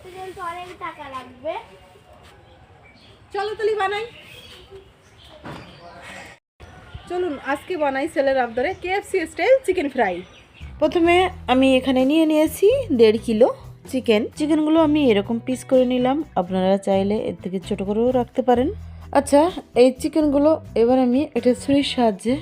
করতে গেলে তো অনেক টাকা লাগবে। চলো তাহলে বানাই। চলুন আজকে বানাই ছেলের আবদারে কেএফসি স্টাইল চিকেন ফ্রাই। প্রথমে আমি এখানে নিয়ে নিয়েছি 1.5 কিলো চিকেনগুলো আমি এরকম পিস করে নিলাম। আপনারা চাইলে এর থেকে ছোট করেও রাখতে পারেন। আচ্ছা, এই চিকেনগুলো এবার আমি একটা ছুরির সাহায্যে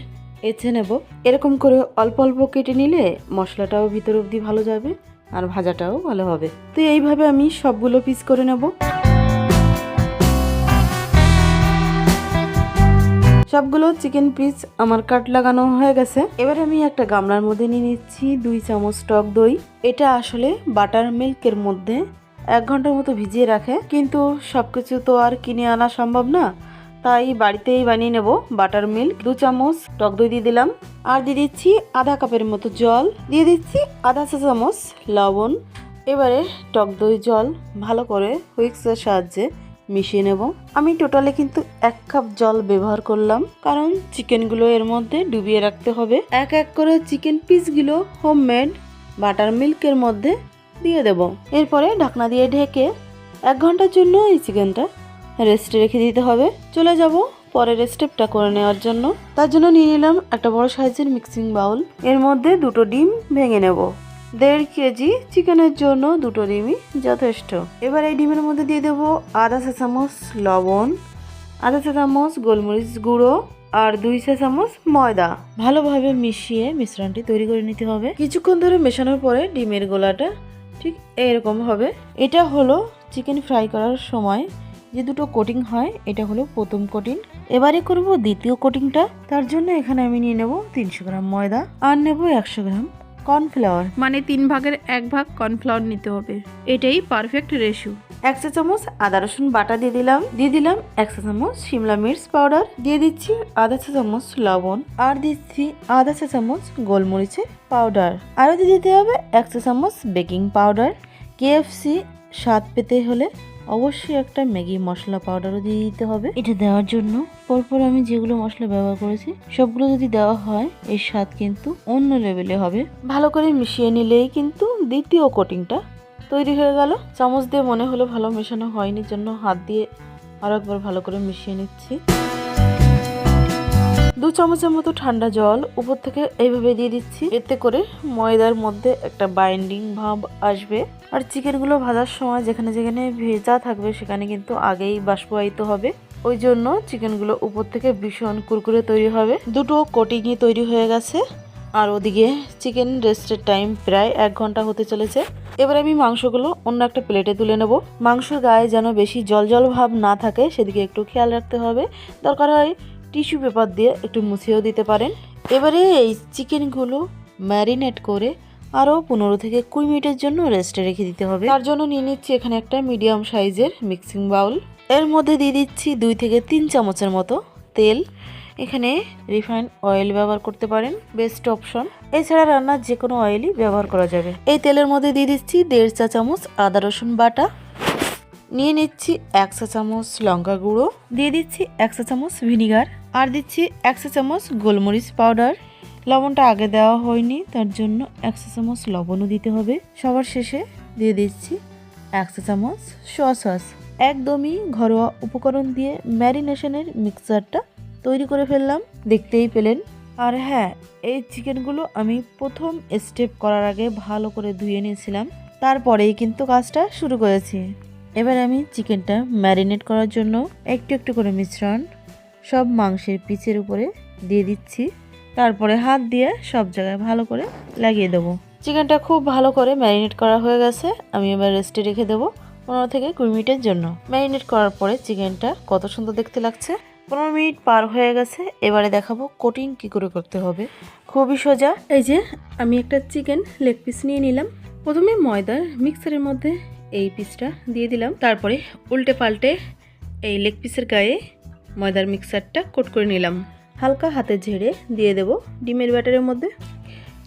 এঁচে নেব। এরকম করে অল্প অল্প কেটে নিলে মশলাটাও ভিতর অবধি ভালো যাবে আর ভাজাটাও ভালো হবে। তো এইভাবে আমি সবগুলো পিস করে নেব। সবগুলো চিকেন পিস আমার কাট লাগানো হয়ে গেছে। এবার আমি একটা গামলার মধ্যে নিয়ে নিচ্ছি 2 চামচ টক দই। এটা আসলে বাটার মিল্কের মধ্যে 1 ঘন্টার মতো ভিজিয়ে রাখে, কিন্তু সবকিছু তো আর কিনে আনা সম্ভব না, তাই বাড়িতেই বানিয়ে নেব। বাটার মিল্ক 2 চামচ টক দই দিয়ে দিলাম, আর দিয়ে দিচ্ছি আধা কাপের মতো জল, দিয়ে দিচ্ছি আধা চা চামচ লবণ। এবারে টক দই জল ভালো করে হুইস্কের সাহায্যে মিশিয়ে নেব। আমি টোটালে কিন্তু 1 কাপ জল ব্যবহার করলাম, কারণ চিকেনগুলো এর মধ্যে ডুবিয়ে রাখতে হবে। এক এক করে চিকেন পিসগুলো হোমমেড বাটার মিল্কের মধ্যে দিয়ে দেব। এরপরে ঢাকনা দিয়ে ঢেকে 1 ঘন্টার জন্য এই চিকেনটা রেস্টে রেখে দিতে হবে। চলে যাব পরের স্টেপটা করে নেওয়ার জন্য। তার জন্য নিয়ে নিলাম একটা বড় সাইজের মিক্সিং বাউল। এর মধ্যে 2টো ডিম ভেঙে নেব। 1.5 কেজি চিকেনের জন্য 2টো ডিমই যথেষ্ট। এবার এই ডিমের মধ্যে দিয়ে দেবো আধা চা চামচ লবণ, আধা চা চামচ গোলমরিচ গুঁড়ো আর 2 চা চামচ ময়দা। ভালোভাবে মিশিয়ে মিশ্রণটি তৈরি করে নিতে হবে। কিছুক্ষণ ধরে মেশানোর পরে ডিমের গোলাটা ঠিক এরকম হবে। এটা হলো চিকেন ফ্রাই করার সময় যে 2টো কোটিং হয়, এটা হলো প্রথম কোটিং। এবারে করব দ্বিতীয় কোটিংটা। তার জন্য এখানে আমি নিয়ে নেব 300 গ্রাম ময়দা আর নেব 100 গ্রাম কর্নফ্লাওয়ার, মানে 3 ভাগের 1 ভাগ কর্নফ্লাওয়ার নিতে হবে। এটাই পারফেক্ট রেশিও। 1 চা চামচ আদা রসুন বাটা দিয়ে দিলাম 1 চা চামচ শিমলা মির্চ পাউডার, দিয়ে দিচ্ছি আধা চা চামচ লবণ, আর দিচ্ছি আধা চা চামচ গোলমরিচের পাউডার, আরও দিয়ে দিতে হবে 1 চা চামচ বেকিং পাউডার। কেএফসি স্বাদ পেতে হলে অবশ্যই একটা ম্যাগি মশলা পাউডারও দিয়ে দিতে হবে। এটা দেওয়ার জন্য পরপর আমি যেগুলো মশলা ব্যবহার করেছি সবগুলো যদি দেওয়া হয় এর স্বাদ কিন্তু অন্য লেভেলে হবে। ভালো করে মিশিয়ে নিলেই কিন্তু দ্বিতীয় কোটিংটা তৈরি হয়ে গেল। চামচ দিয়ে মনে হলো ভালো মেশানো হয়নি, জন্য হাত দিয়ে আরো একবার ভালো করে মিশিয়ে নিচ্ছি। 2 চামচের মতো ঠান্ডা জল উপর থেকে এইভাবে দিয়ে দিচ্ছি। এতে করে ময়দার মধ্যে একটা বাইন্ডিং ভাব আসবে। আর চিকেনগুলো ভাজার সময় যেখানে যেখানে ভেজা থাকবে সেখানে কিন্তু আগেই বাষ্পায়িত হবে, ওই জন্য চিকেনগুলো উপর থেকে ভীষণ কুরকুরে তৈরি হবে। 2টো কোটিংই তৈরি হয়ে গেছে, আর ওদিকে চিকেন রেস্টের টাইম প্রায় 1 ঘন্টা হতে চলেছে। এবার আমি মাংসগুলো অন্য একটা প্লেটে তুলে নেব। মাংসের গায়ে যেন বেশি জল জল ভাব না থাকে সেদিকে একটু খেয়াল রাখতে হবে। দরকার হয় টিস্যু পেপার দিয়ে একটু মুছেও দিতে পারেন। এবারে এই চিকেনগুলো ম্যারিনেট করে আরও 15 থেকে 20 মিনিটের জন্য রেস্টে রেখে দিতে হবে। তার জন্য নিয়ে নিচ্ছি এখানে একটা মিডিয়াম সাইজের মিক্সিং বাউল। এর মধ্যে দিয়ে দিচ্ছি 2 থেকে 3 চামচের মতো তেল। এখানে রিফাইন্ড অয়েল ব্যবহার করতে পারেন, বেস্ট অপশন। এছাড়া রান্নার যে কোনো অয়েলই ব্যবহার করা যাবে। এই তেলের মধ্যে দিয়ে দিচ্ছি 1.5 চা চামচ আদা রসুন বাটা, নিয়ে নিচ্ছি 1 চা চামচ লঙ্কা গুঁড়ো, দিয়ে দিচ্ছি 1 চা চামচ ভিনিগার, আর দিচ্ছি 1 চা চামচ গোলমরিচ পাউডার। লবণটা আগে দেওয়া হয়নি, তার জন্য 1 চা চামচ লবণও দিতে হবে। সবার শেষে দিয়ে দিচ্ছি 1 চা চামচ সোয়া সস। একদমই ঘরোয়া উপকরণ দিয়ে ম্যারিনেশনের মিক্সচারটা তৈরি করে ফেললাম, দেখতেই পেলেন। আর হ্যাঁ, এই চিকেনগুলো আমি প্রথম স্টেপ করার আগে ভালো করে ধুয়ে নিয়েছিলাম, তারপরেই কিন্তু কাজটা শুরু করেছি। এবার আমি চিকেনটা ম্যারিনেট করার জন্য একটু একটু করে মিশ্রণ সব মাংসের পিচের উপরে দিয়ে দিচ্ছি। তারপরে হাত দিয়ে সব জায়গায় ভালো করে লাগিয়ে দেবো। চিকেনটা খুব ভালো করে ম্যারিনেট করা হয়ে গেছে। আমি এবার রেস্টে রেখে দেবো 15 থেকে 20 মিনিটের জন্য। ম্যারিনেট করার পরে চিকেনটা কত সুন্দর দেখতে লাগছে। 15 মিনিট পার হয়ে গেছে। এবারে দেখাবো কোটিং কি করে করতে হবে। খুবই সোজা। এই যে আমি একটা চিকেন লেগ পিস নিয়ে নিলাম। প্রথমে ময়দার মিক্সারের মধ্যে এই পিসটা দিয়ে দিলাম, তারপরে উল্টে পাল্টে এই লেগ পিসের গায়ে ময়দার মিক্সারটা কোট করে নিলাম। হালকা হাতে ঝেড়ে দিয়ে দেব ডিমের ব্যাটারের মধ্যে।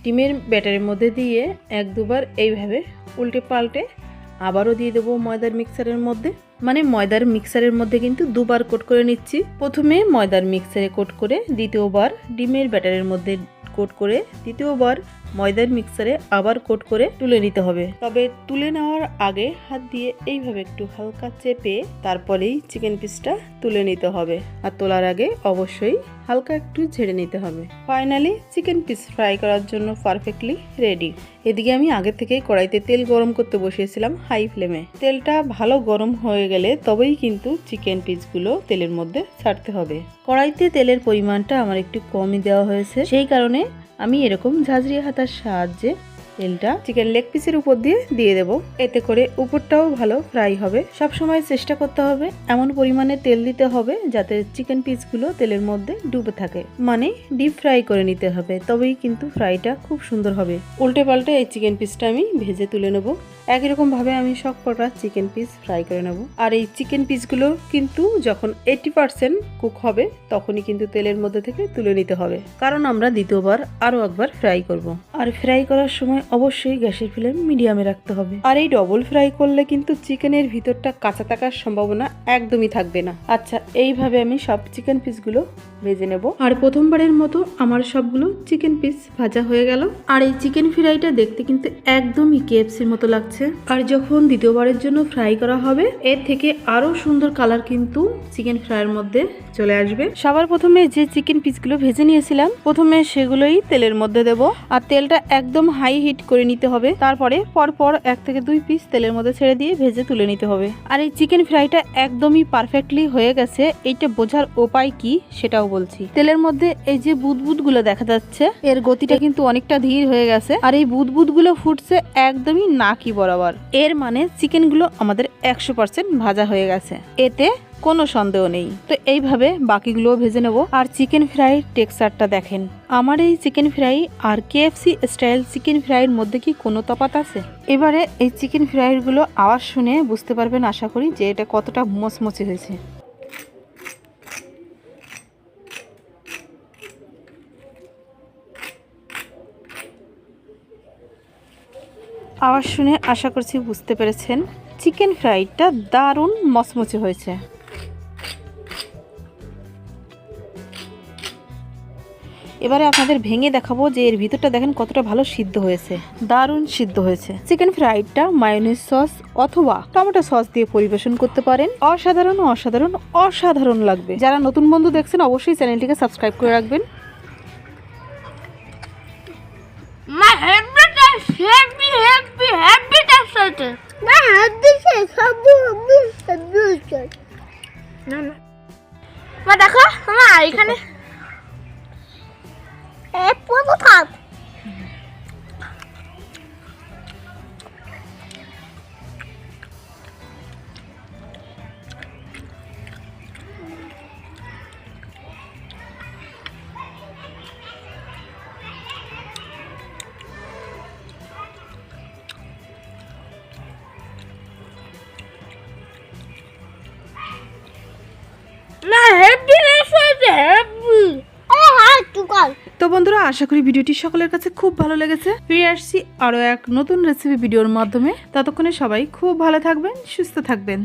ডিমের ব্যাটারের মধ্যে দিয়ে 1-2 বার এইভাবে উল্টে পাল্টে আবারও দিয়ে দেবো ময়দার মিক্সারের মধ্যে। মানে ময়দার মিক্সারের মধ্যে কিন্তু 2 বার কোট করে নিচ্ছি। প্রথমে ময়দার মিক্সারে কোট করে, দ্বিতীয়বার ডিমের ব্যাটারের মধ্যে কোট করে, দ্বিতীয়বার ময়দার মিক্সারে আবার কোট করে তুলে নিতে হবে। তবে তুলে নেওয়ার আগে হাত দিয়ে এইভাবে একটু হালকা চেপে তারপরেই চিকেন পিসটা তুলে নিতে হবে। আর তোলার আগে অবশ্যই হালকা একটু ঝেড়ে নিতে হবে। ফাইনালি চিকেন পিস ফ্রাই করার জন্য পারফেক্টলি রেডি। এদিকে আমি আগে থেকেই কড়াইতে তেল গরম করতে বসিয়েছিলাম হাই ফ্লেমে। তেলটা ভালো গরম হয়ে গেলে তবেই কিন্তু চিকেন পিসগুলো তেলের মধ্যে ছাড়তে হবে। কড়াইতে তেলের পরিমাণটা আমার একটু কমই দেওয়া হয়েছে, সেই কারণে আমি এরকম ঝাঁঝরিয়া হাতার সাহায্যে তেলটা চিকেন লেগ পিসের উপর দিয়ে দেব। এতে করে উপরটাও ভালো ফ্রাই হবে। সব সময় চেষ্টা করতে হবে এমন পরিমাণে তেল দিতে হবে যাতে চিকেন পিসগুলো তেলের মধ্যে ডুবে থাকে, মানে ডিপ ফ্রাই করে নিতে হবে, তবেই কিন্তু ফ্রাইটা খুব সুন্দর হবে। উল্টে পাল্টে এই চিকেন পিসটা আমি ভেজে তুলে নেব। একই রকম ভাবে আমি সব কটা চিকেন পিস ফ্রাই করে নেব। আর এই চিকেন পিসগুলো কিন্তু যখন 80% কুক হবে তখনই কিন্তু তেলের মধ্যে থেকে তুলে নিতে হবে, কারণ আমরা দ্বিতীয়বার আরো একবার ফ্রাই করব। আর ফ্রাই করার সময় অবশ্যই গ্যাসের ফ্লেম মিডিয়ামে রাখতে হবে। আর এই ডবল ফ্রাই করলে কিন্তু চিকেনের ভিতরটা কাঁচা থাকার সম্ভাবনা একদমই থাকবে না। আচ্ছা, এইভাবে আমি সব চিকেন পিসগুলো ভেজে নেব। আর প্রথমবারের মতো আমার সবগুলো চিকেন পিস ভাজা হয়ে গেল। আর এই চিকেন ফ্রাইটা দেখতে কিন্তু একদমই কেএফসির মতো লাগছে। আর যখন দ্বিতীয়বারের জন্য ফ্রাই করা হবে এর থেকে আরো সুন্দর কালার কিন্তু চিকেন ফ্রাইয়ের মধ্যে চলে আসবে। সবার প্রথমে যে চিকেন পিসগুলো ভেজে নিয়েছিলাম প্রথমে সেগুলোই তেলের মধ্যে দেব। আর তেলটা একদম হাই হিট করে নিতে হবে। তারপরে পরপর 1 থেকে 2 পিস তেলের মধ্যে ছেড়ে দিয়ে ভেজে তুলে নিতে হবে। আর এই চিকেন ফ্রাইটা একদমই পারফেক্টলি হয়ে গেছে, এইটা বোঝার উপায় কি সেটাও বলছি। তেলের মধ্যে এই যে বুদবুদ গুলো দেখা যাচ্ছে এর গতিটা কিন্তু অনেকটা ধীর হয়ে গেছে। আর এই বুদবুদ গুলো ফুটছে একদমই নাকি বরাবর, এর মানে চিকেন গুলো আমাদের 100% ভাজা হয়ে গেছে, এতে কোনো সন্দেহ নেই। তো এইভাবে বাকিগুলো ভেজে নেব। আর চিকেন ফ্রাইয়ের টেক্সচারটা দেখেন। আমার এই চিকেন ফ্রাই আর কেএফসি স্টাইল চিকেন ফ্রাইয়ের মধ্যে কি কোনো তফাৎ আছে? এবারে এই চিকেন ফ্রাইগুলো আওয়াজ শুনে বুঝতে পারবেন আশা করি যে এটা কতটা মচমচে হয়েছে। আওয়াজ শুনে আশা করছি বুঝতে পেরেছেন চিকেন ফ্রাইটা দারুণ মচমচে হয়েছে। এবারে আপনাদের ভেঙে দেখাবো যে এর ভিতরটা দেখেন কতটা ভালো সিদ্ধ হয়েছে, দারুণ সিদ্ধ হয়েছে। চিকেন ফ্রাইটা মায়োনিজ সস অথবা টমেটো সস দিয়ে পরিবেশন করতে পারেন। অসাধারণ অসাধারণ অসাধারণ লাগবে। যারা নতুন বন্ধু দেখছেন অবশ্যই চ্যানেলটিকে সাবস্ক্রাইব করে রাখবেন। দেখো আমার এখানে পুরো থাক। না হেভি রেস হয়েছে, হেভি। তো বন্ধুরা, আশা করি ভিডিওটি সকলের কাছে খুব ভালো লেগেছে। ফিরে আসছি আরো এক নতুন রেসিপি ভিডিওর মাধ্যমে। ততক্ষণে সবাই খুব ভালো থাকবেন, সুস্থ থাকবেন।